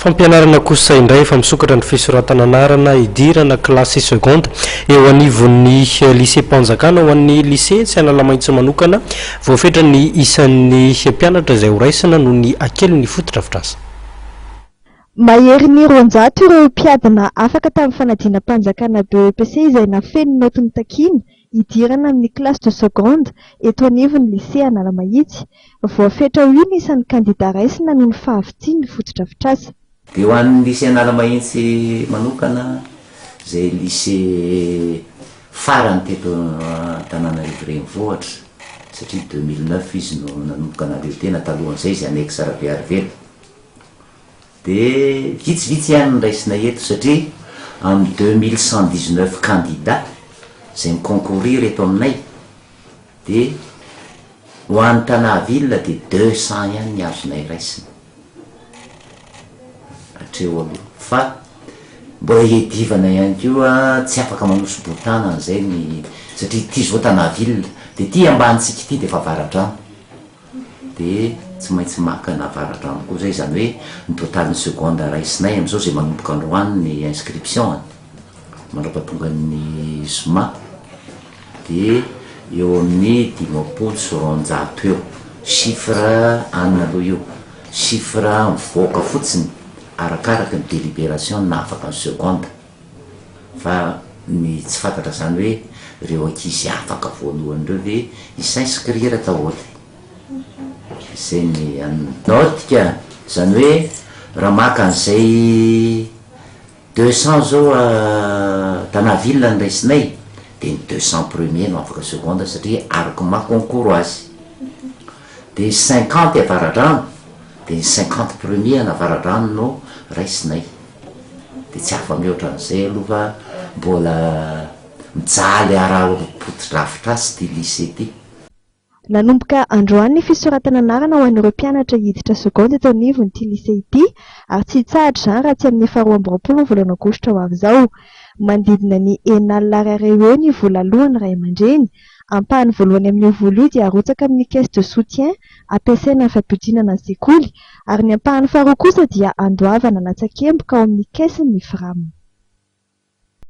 fampianarana kosa indray efa misokatra ny fisoratana anarana idirana klasy seconde eo anivon'ny lycée Mpanjakana ho an'ny lycée tsy analamaitso manokana voafetra ny isan'ny mpianatra izay ho raisina noho ny akeliny fotodrafitrasa. Mahery ny 200 ireo mpiadina afaka tamin'ny fanadina Mpanjakana BEPC izay nafeno notiny takiny idirana amin'ny classe de seconde eto anivon'ny lycée Analamahitsy. Voafetra ho iny isan'ny kandida raisina noho ny fahavitiany fotodrafitrasa. Dia ho an'ny lycée Analamahitsy manokana izay lycée farany teto Antananarivo renivohitra satria 2009 izy no nanomboka naleo tena talohan'izay izy anexa Rabearivelo. Dia vitsivitsy ihany raisina eto satria amin'ny 2119 candidat izay miconcourir eto aminay dia ho an'ny Tanaville dia 200 ihany ny azonay raisina hatreo aloha fa mbola hiadivana ihany koa tsy afaka manosy botana an'izay ny satria ty zao Tanaville dia ty ambanitsika ity dia efa avaradrano dia tsy maintsy maka na avaradrano koa zay zany hoe ny totalin'ny seconde raisinay amin'izao izay manomboka androany ny inscription mandrapatonga ny zoma dia eo amin'ny 500 eo chiffre anina aloha io chiffre mivoaka fotsiny arakaraka ny délibération na afaka ny seconde fa ny tsy fantatra zany hoe ireo ankizy afaka voalohan'ireo ve isinscrire daholo izay ny anotika zany hoe raha maka an'izay 200 zao Tanaville ny raisinay dia ny 200 premier no afaka seconde satria araka maconcours azy dia 50 avaradrano dia ny 50 premier navaradrano no raisinay dia tsy afa mihoatra an'izay aloha fa mbola mijaly araha potidrafitrasy ty lycée ty. Nanomboka androany ny fisoratana anarana ho an'ireo mpianatra hiditra seconde eto anivon'ity lycée ity ary tsy hitsahatra izany raha tsy amin'ny 12 volana aogositra ho avy izao. Mandidina ny 4 eo ny vola alohan'ny ray aman-dreny. Ampahany voalohany amin'ny vola io dia arotsaka amin'ny caisse de soutien ampiasaina amin'ny fampidinana ny sekoly ary ny ampahany faharoa kosa dia andoavana latsakemboka ao amin'ny caisse ny FRAM.